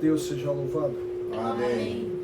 Deus seja louvado. Amém.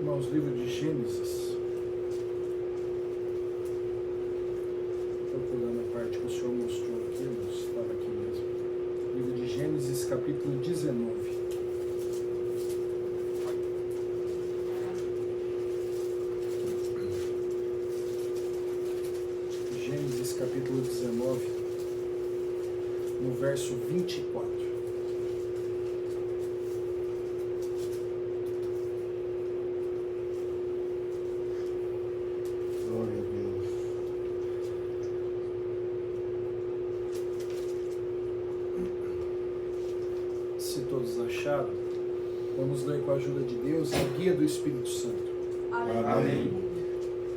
Irmãos, livro de Gênesis. Procurando a parte que o Senhor mostrou aqui, irmãos, estava aqui mesmo. Livro de Gênesis, capítulo 19. Gênesis, capítulo 19, no verso 24. Se todos acharam, vamos ler com a ajuda de Deus e a guia do Espírito Santo. Amém.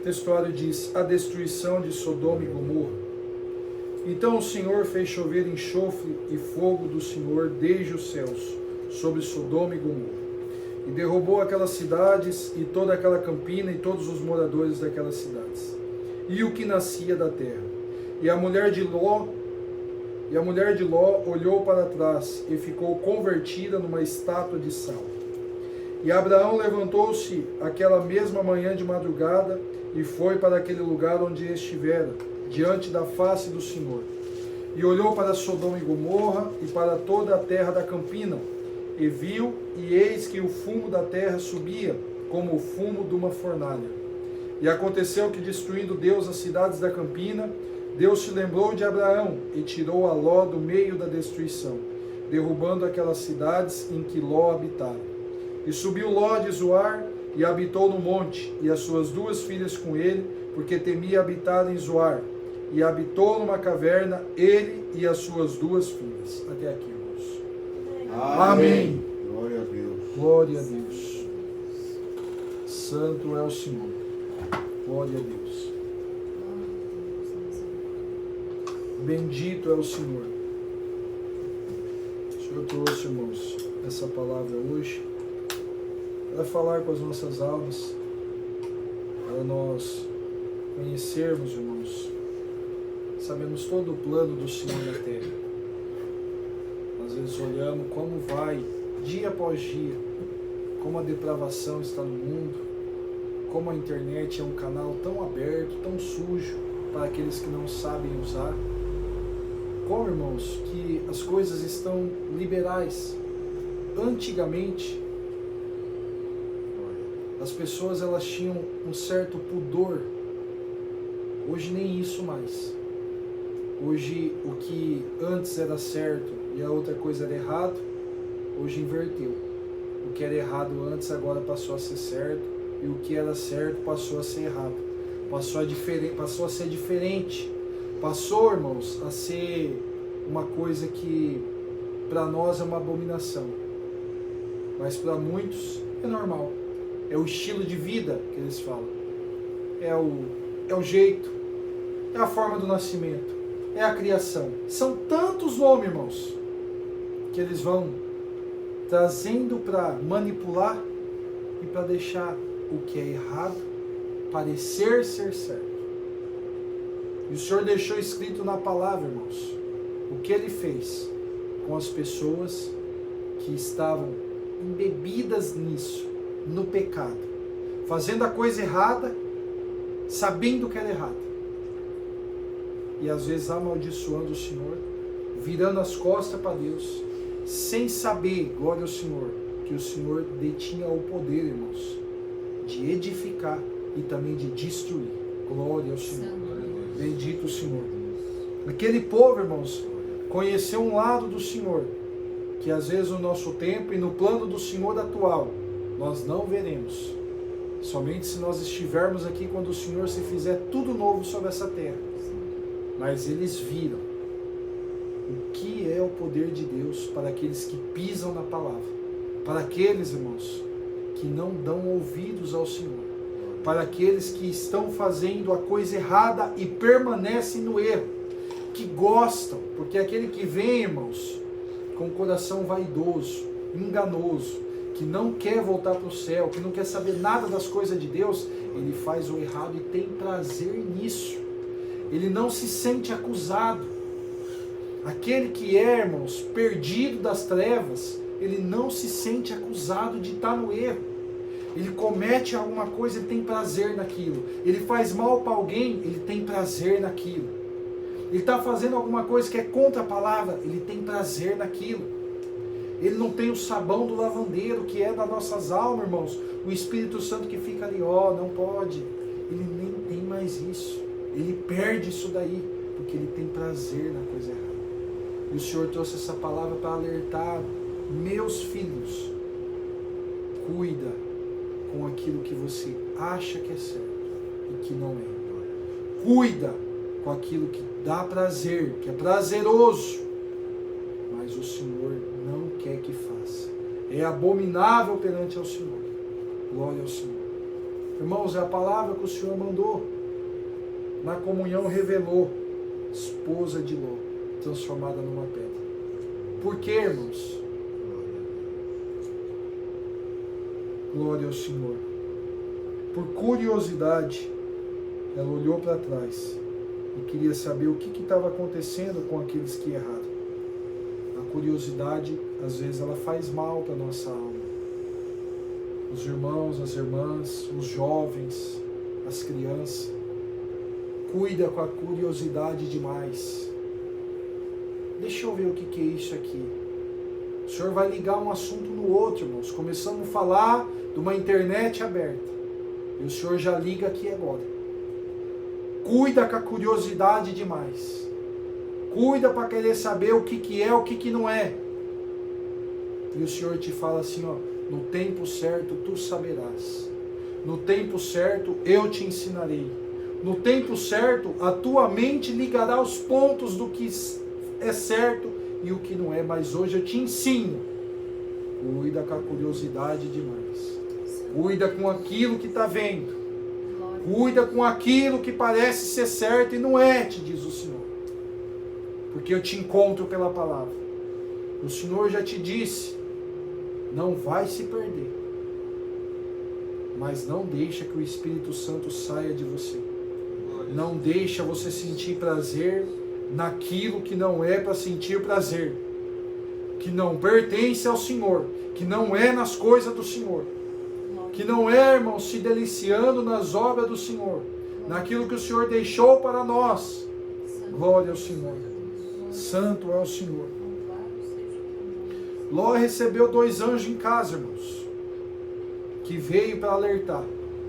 O textuário diz: a destruição de Sodoma e Gomorra. Então o Senhor fez chover enxofre e fogo do Senhor desde os céus sobre Sodoma e Gomorra, e derrubou aquelas cidades e toda aquela campina e todos os moradores daquelas cidades, e o que nascia da terra. E a mulher de Ló olhou para trás e ficou convertida numa estátua de sal. E Abraão levantou-se aquela mesma manhã de madrugada e foi para aquele lugar onde estivera, diante da face do Senhor. E olhou para Sodoma e Gomorra e para toda a terra da campina, e viu, e eis que o fumo da terra subia, como o fumo de uma fornalha. E aconteceu que, destruindo Deus as cidades da campina, Deus se lembrou de Abraão e tirou a Ló do meio da destruição, derrubando aquelas cidades em que Ló habitara. E subiu Ló de Zoar e habitou no monte, e as suas duas filhas com ele, porque temia habitar em Zoar. E habitou numa caverna, ele e as suas duas filhas. Até aqui, irmãos. Amém. Glória a Deus. Glória a Deus. Santo é o Senhor. Glória a Deus. Bendito é o Senhor. O Senhor trouxe, irmãos, essa palavra hoje para falar com as nossas almas, para nós conhecermos, irmãos, sabemos todo o plano do Senhor na terra. Às vezes olhamos como vai, dia após dia, como a depravação está no mundo, como a internet é um canal tão aberto, tão sujo para aqueles que não sabem usar. Como, irmãos, que as coisas estão liberais. Antigamente, as pessoas elas tinham um certo pudor. Hoje nem isso mais. Hoje o que antes era certo e a outra coisa era errado, hoje inverteu. O que era errado antes agora passou a ser certo, e o que era certo passou a ser errado. Passou a ser diferente. Passou, irmãos, a ser uma coisa que para nós é uma abominação. Mas para muitos é normal. É o estilo de vida que eles falam. É o jeito. É a forma do nascimento. É a criação. São tantos nomes, irmãos, que eles vão trazendo para manipular e para deixar o que é errado parecer ser certo. E o Senhor deixou escrito na palavra, irmãos, o que Ele fez com as pessoas que estavam embebidas nisso, no pecado, fazendo a coisa errada, sabendo que era errado, e às vezes amaldiçoando o Senhor, virando as costas para Deus, sem saber, glória ao Senhor, que o Senhor detinha o poder, irmãos, de edificar e também de destruir. Glória ao Senhor. Bendito o Senhor. Aquele povo, irmãos, conheceu um lado do Senhor, que às vezes no nosso tempo e no plano do Senhor atual, nós não veremos. Somente se nós estivermos aqui quando o Senhor se fizer tudo novo sobre essa terra. Mas eles viram o que é o poder de Deus para aqueles que pisam na palavra. Para aqueles, irmãos, que não dão ouvidos ao Senhor. Para aqueles que estão fazendo a coisa errada e permanecem no erro. Que gostam, porque aquele que vem, irmãos, com o coração vaidoso, enganoso, que não quer voltar para o céu, que não quer saber nada das coisas de Deus, ele faz o errado e tem prazer nisso. Ele não se sente acusado. Aquele que é, irmãos, perdido das trevas, ele não se sente acusado de estar no erro. Ele comete alguma coisa, ele tem prazer naquilo. Ele faz mal para alguém, ele tem prazer naquilo. Ele está fazendo alguma coisa que é contra a palavra, ele tem prazer naquilo. Ele não tem o sabão do lavandeiro, que é das nossas almas, irmãos. O Espírito Santo que fica ali, não pode. Ele nem tem mais isso. Ele perde isso daí, porque ele tem prazer na coisa errada. E o Senhor trouxe essa palavra para alertar: meus filhos, cuida com aquilo que você acha que é certo e que não é. Cuida com aquilo que dá prazer, que é prazeroso, mas o Senhor não quer que faça. É abominável perante ao Senhor. Glória ao Senhor. Irmãos, é a palavra que o Senhor mandou. Na comunhão revelou: esposa de Ló, transformada numa pedra. Por quê, irmãos? Glória ao Senhor. Por curiosidade, ela olhou para trás e queria saber o que estava acontecendo com aqueles que erraram. A curiosidade, às vezes, ela faz mal para a nossa alma. Os irmãos, as irmãs, os jovens, as crianças, cuida com a curiosidade demais. Deixa eu ver o que é isso aqui. O Senhor vai ligar um assunto no outro, irmãos. Começamos a falar de uma internet aberta. E o Senhor já liga aqui agora. Cuida com a curiosidade demais. Cuida para querer saber o que é, o que não é. E o Senhor te fala assim, no tempo certo tu saberás. No tempo certo eu te ensinarei. No tempo certo a tua mente ligará os pontos do que é certo e o que não é. Mas hoje eu te ensino. Cuida com a curiosidade demais. Cuida com aquilo que está vendo. Cuida com aquilo que parece ser certo e não é, te diz o Senhor. Porque eu te encontro pela palavra. O Senhor já te disse, não vai se perder. Mas não deixa que o Espírito Santo saia de você. Não deixa você sentir prazer naquilo que não é para sentir prazer. Que não pertence ao Senhor. Que não é nas coisas do Senhor. Que não é, irmão, se deliciando nas obras do Senhor. Naquilo que o Senhor deixou para nós. Glória ao Senhor. Santo é o Senhor. Ló recebeu 2 anjos em casa, irmãos. Que veio para alertar.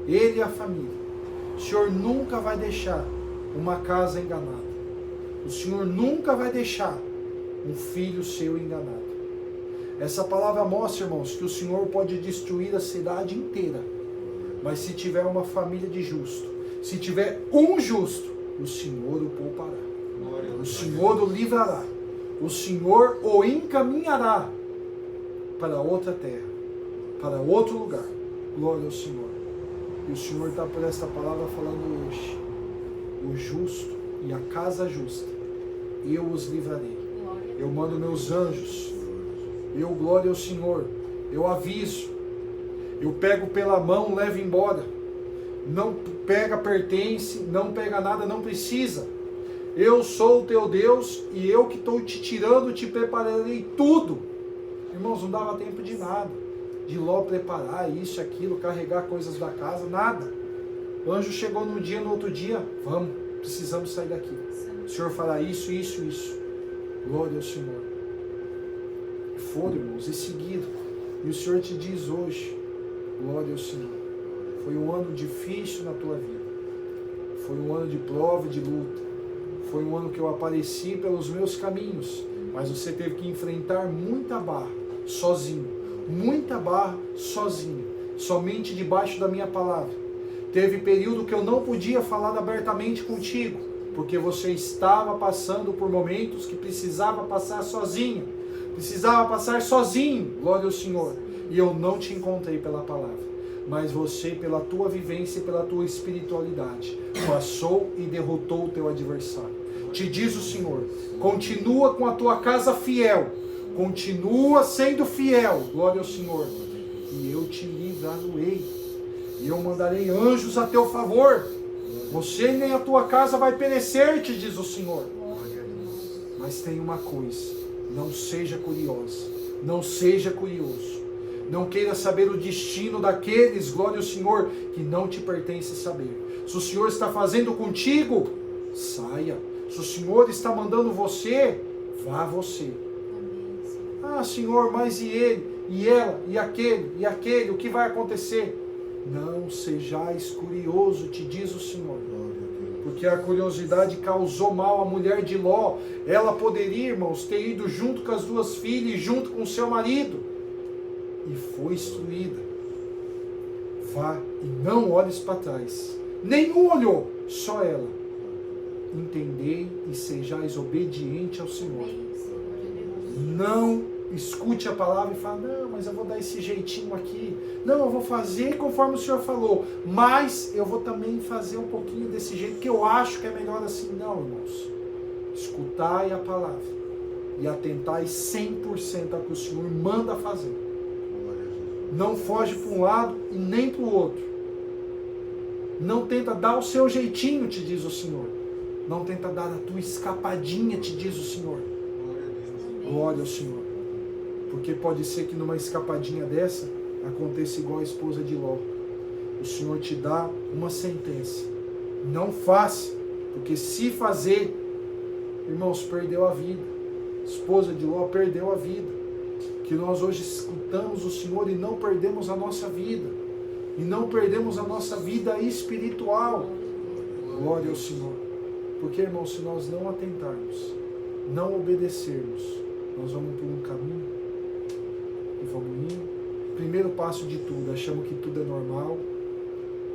Ele e a família. O Senhor nunca vai deixar uma casa enganada. O Senhor nunca vai deixar um filho seu enganado. Essa palavra mostra, irmãos, que o Senhor pode destruir a cidade inteira. Mas se tiver uma família de justo, se tiver um justo, o Senhor o poupará. O Senhor o livrará. o Senhor o encaminhará para outra terra, para outro lugar. Glória ao Senhor. E o Senhor está por esta palavra falando hoje. O justo e a casa justa, eu os livrarei. Eu mando meus anjos. Eu, glória ao Senhor, eu aviso. Eu pego pela mão, levo embora. Não pega pertence, não pega nada, não precisa. Eu sou o teu Deus e eu que estou te tirando, te prepararei tudo. Irmãos, não dava tempo de nada. De Ló preparar isso, aquilo, carregar coisas da casa, nada. O anjo chegou num dia, no outro dia, vamos, precisamos sair daqui. O Senhor fará isso, isso, isso. Glória ao Senhor. E foram, irmãos, e seguiram. E o Senhor te diz hoje, glória ao Senhor. Foi um ano difícil na tua vida. Foi um ano de prova e de luta. Foi um ano que eu apareci pelos meus caminhos. Mas você teve que enfrentar muita barra, sozinho. Muita barra, sozinho. Somente debaixo da minha palavra. Teve período que eu não podia falar abertamente contigo. Porque você estava passando por momentos que precisava passar sozinho. Precisava passar sozinho, glória ao Senhor. E eu não te encontrei pela palavra. Mas você, pela tua vivência e pela tua espiritualidade, passou e derrotou o teu adversário. Te diz o Senhor, continua com a tua casa fiel, continua sendo fiel, glória ao Senhor, e eu te livrarei, e eu mandarei anjos a teu favor, você nem a tua casa vai perecer, te diz o Senhor. Mas tem uma coisa, não seja curiosa, não seja curioso. Não queira saber o destino daqueles, glória ao Senhor, que não te pertence saber. Se o Senhor está fazendo contigo, saia. Se o Senhor está mandando você, vá você. Ah, Senhor, mas e ele, e ela, e aquele, o que vai acontecer? Não sejais curioso, te diz o Senhor. Porque a curiosidade causou mal à mulher de Ló. Ela poderia, irmãos, ter ido junto com as duas filhas, junto com o seu marido. E foi instruída. Vá e não olhes para trás. Nenhum olhou, só ela. Entendei e sejais obediente ao Senhor. Não escute a palavra e fale, não, mas eu vou dar esse jeitinho aqui. Não, eu vou fazer conforme o Senhor falou. Mas eu vou também fazer um pouquinho desse jeito, que eu acho que é melhor assim. Não, irmãos. Escutai a palavra. E atentai 100% ao que o Senhor manda fazer. Não foge para um lado e nem para o outro. Não tenta dar o seu jeitinho, te diz o Senhor. Não tenta dar a tua escapadinha, te diz o Senhor. Glória ao Senhor. Porque pode ser que numa escapadinha dessa aconteça igual a esposa de Ló. O Senhor te dá uma sentença. Não faça, porque se fazer, irmãos, perdeu a vida. A esposa de Ló perdeu a vida. Que nós hoje escutamos o Senhor e não perdemos a nossa vida. E não perdemos a nossa vida espiritual. Glória ao Senhor. Porque, irmãos, se nós não atentarmos, não obedecermos, nós vamos por um caminho e vamos indo. Primeiro passo de tudo, achamos que tudo é normal.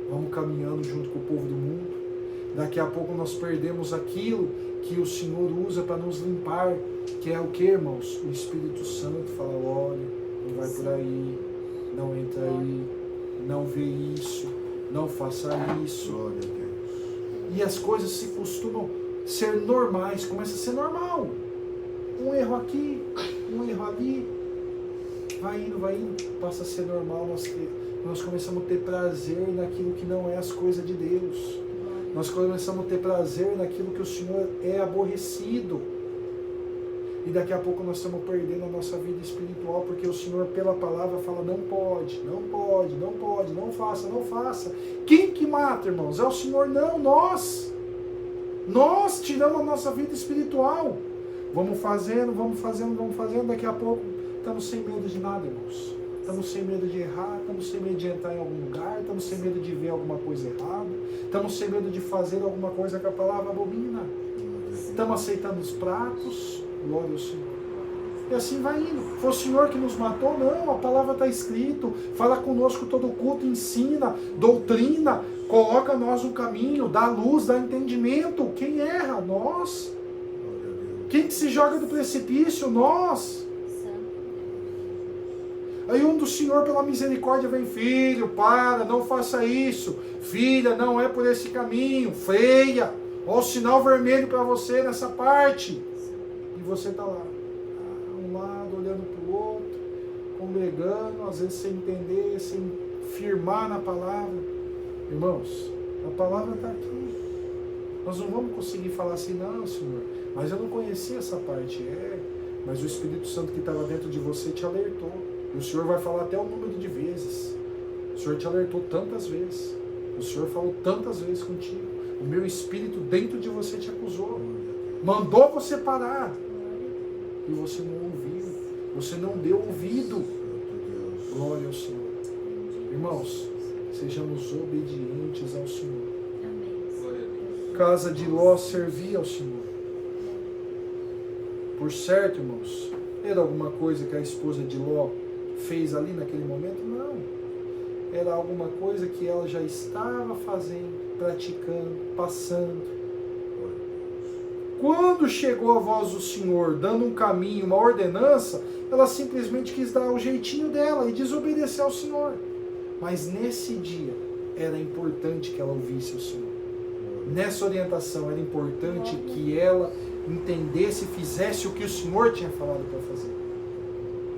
Vamos caminhando junto com o povo do mundo. Daqui a pouco nós perdemos aquilo que o Senhor usa para nos limpar, que é o que, irmãos? O Espírito Santo fala, olha, não vai por aí, não entra aí, não vê isso, não faça isso. E as coisas se costumam ser normais, começa a ser normal. Um erro aqui, um erro ali, vai indo, passa a ser normal. Nós começamos a ter prazer naquilo que não é as coisas de Deus. Nós começamos a ter prazer naquilo que o Senhor é aborrecido. E daqui a pouco nós estamos perdendo a nossa vida espiritual, porque o Senhor, pela palavra, fala, não pode, não pode, não pode, não faça, não faça. Quem que mata, irmãos? É o Senhor? Não, nós. Nós tiramos a nossa vida espiritual. Vamos fazendo, daqui a pouco estamos sem medo de nada, irmãos. Estamos sem medo de errar, estamos sem medo de entrar em algum lugar, estamos sem medo de ver alguma coisa errada, estamos sem medo de fazer alguma coisa que a palavra abomina. Estamos aceitando os pratos, glória ao Senhor. E assim vai indo. Foi o Senhor que nos matou? Não, a palavra está escrito, fala conosco todo culto, ensina, doutrina, coloca nós no caminho, dá luz, dá entendimento. Quem erra? Nós. Quem que se joga do precipício? Nós. Aí um do Senhor, pela misericórdia, vem: filho, para, não faça isso. Filha, não é por esse caminho. Freia. Olha o sinal vermelho para você nessa parte. E você está lá, um lado olhando para o outro, congregando, às vezes sem entender, sem firmar na palavra. Irmãos, a palavra está aqui. Nós não vamos conseguir falar assim: não, Senhor, mas eu não conhecia essa parte. Mas o Espírito Santo que estava dentro de você te alertou. E o Senhor vai falar até o número de vezes. O Senhor te alertou tantas vezes. O Senhor falou tantas vezes contigo. O meu Espírito dentro de você te acusou. Mandou você parar. E você não ouviu. Você não deu ouvido. Glória ao Senhor. Irmãos, sejamos obedientes ao Senhor. Casa de Ló servia ao Senhor. Por certo, irmãos, era alguma coisa que a esposa de Ló fez ali naquele momento? Não. Era alguma coisa que ela já estava fazendo, praticando, passando. Quando chegou a voz do Senhor, dando um caminho, uma ordenança, ela simplesmente quis dar o jeitinho dela e desobedecer ao Senhor. Mas nesse dia, era importante que ela ouvisse o Senhor. Nessa orientação, era importante que ela entendesse e fizesse o que o Senhor tinha falado para fazer.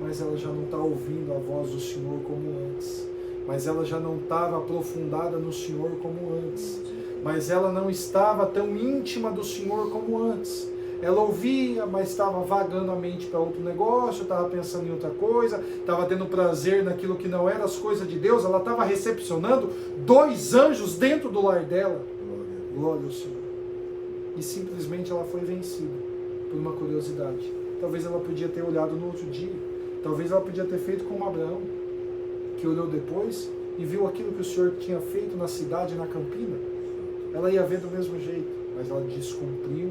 Mas ela já não está ouvindo a voz do Senhor como antes. Mas ela já não estava aprofundada no Senhor como antes. Mas ela não estava tão íntima do Senhor como antes. Ela ouvia, mas estava vagando a mente para outro negócio, estava pensando em outra coisa, estava tendo prazer naquilo que não era as coisas de Deus. Ela estava recepcionando 2 anjos dentro do lar dela. Glória ao Senhor. E simplesmente ela foi vencida por uma curiosidade. Talvez ela podia ter olhado no outro dia. Talvez ela podia ter feito como Abraão, que olhou depois e viu aquilo que o Senhor tinha feito na cidade, na campina. Ela ia ver do mesmo jeito, mas ela descumpriu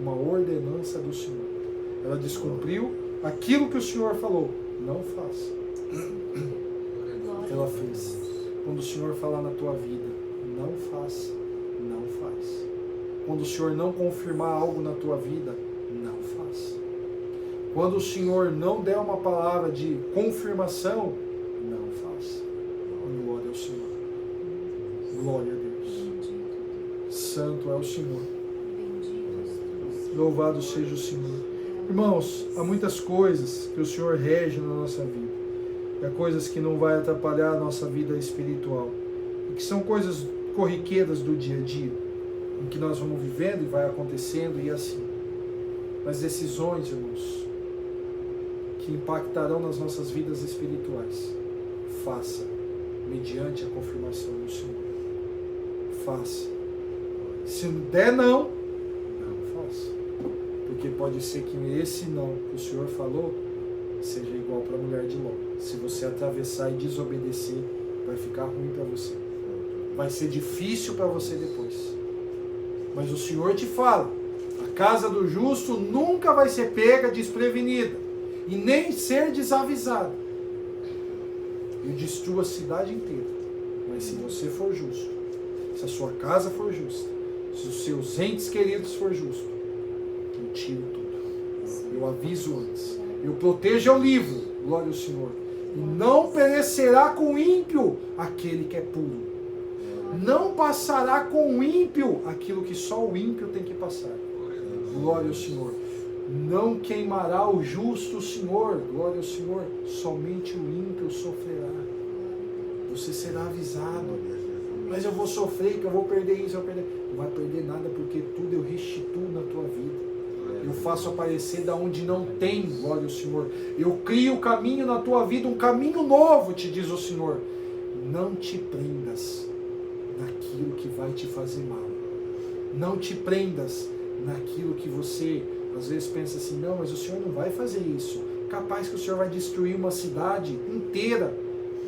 uma ordenança do Senhor. Ela descumpriu aquilo que o Senhor falou: não faça. Ela fez. Quando o Senhor falar na tua vida: não faça, não faz. Quando o Senhor não confirmar algo na tua vida: não faça. Quando o Senhor não der uma palavra de confirmação: não faça. Glória ao Senhor. Glória a Deus. Santo é o Senhor. Louvado seja o Senhor. Irmãos, há muitas coisas que o Senhor rege na nossa vida. E há coisas que não vai atrapalhar a nossa vida espiritual. E que são coisas corriqueiras do dia a dia, em que nós vamos vivendo e vai acontecendo e assim. Mas decisões, irmãos, que impactarão nas nossas vidas espirituais, faça mediante a confirmação do Senhor. Faça. Se der não faça. Porque pode ser que esse não que o Senhor falou seja igual para a mulher de Ló. Se você atravessar e desobedecer, vai ficar ruim para você. Vai ser difícil para você depois. Mas o Senhor te fala: a casa do justo nunca vai ser pega desprevenida e nem ser desavisada. Eu destruo a cidade inteira. Mas se você for justo, se a sua casa for justa, se os seus entes queridos for justo, eu tiro tudo. Eu aviso antes. Eu protejo o livro, glória ao Senhor. E não perecerá com o ímpio aquele que é puro. Não passará com o ímpio aquilo que só o ímpio tem que passar. Glória ao Senhor. Não queimará o justo o Senhor. Glória ao Senhor. Somente o ímpio sofrerá. Você será avisado. Mas eu vou sofrer, que eu vou perder isso, eu vou perder. Não vai perder nada, porque tudo eu restituo na tua vida. Eu faço aparecer da onde não tem, glória ao Senhor. Eu crio o caminho na tua vida, um caminho novo, te diz o Senhor. Não te prendas naquilo que vai te fazer mal. Não te prendas naquilo que você, às vezes, pensa assim: não, mas o Senhor não vai fazer isso. Capaz que o Senhor vai destruir uma cidade inteira.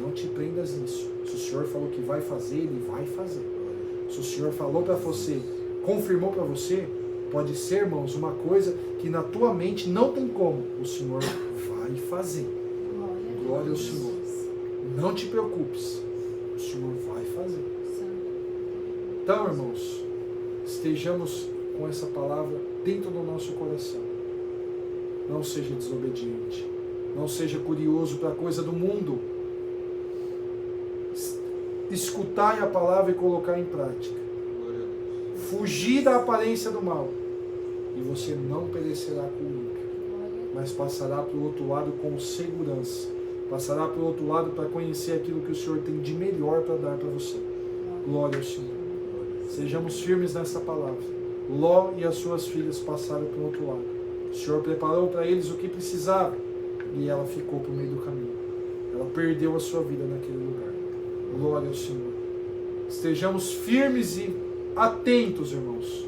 Não te prendas nisso. Se o Senhor falou que vai fazer, Ele vai fazer. Se o Senhor falou para você, confirmou para você, pode ser, irmãos, uma coisa que na tua mente não tem como. O Senhor vai fazer. Glória ao Senhor. Não te preocupes. O Senhor vai fazer. Então, irmãos, estejamos com essa palavra dentro do nosso coração. Não seja desobediente. Não seja curioso para a coisa do mundo. Escutai a palavra e colocar em prática. Fugir da aparência do mal. E você não perecerá com o ímpio, mas passará para o outro lado com segurança. Passará para o outro lado para conhecer aquilo que o Senhor tem de melhor para dar para você. Glória ao Senhor. Sejamos firmes nessa palavra. Ló e as suas filhas passaram para o outro lado. O Senhor preparou para eles o que precisava e ela ficou para o meio do caminho. Ela perdeu a sua vida naquele lugar. Glória ao Senhor. Estejamos firmes e atentos, irmãos.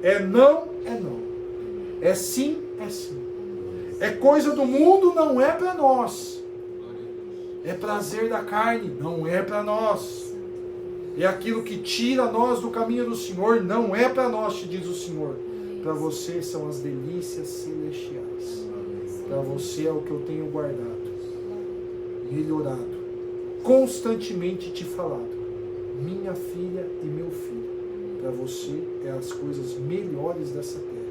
É não, é não. É sim, é sim. É coisa do mundo, não é para nós. É prazer da carne, não é para nós. É aquilo que tira nós do caminho do Senhor, não é para nós, te diz o Senhor. Para você são as delícias celestiais. Para você é o que eu tenho guardado, melhorado, constantemente te falado. Minha filha e meu filho, para você é as coisas melhores dessa terra.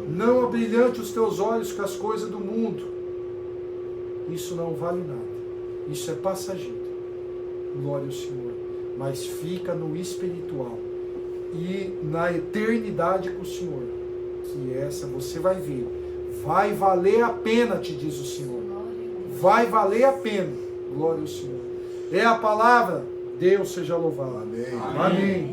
Não abrilhante os teus olhos com as coisas do mundo. Isso não vale nada. Isso é passageiro. Glória ao Senhor. Mas fica no espiritual e na eternidade com o Senhor. Que essa você vai ver. Vai valer a pena, te diz o Senhor. Vai valer a pena. Glória ao Senhor. É a palavra. Deus seja louvado. Amém. Amém.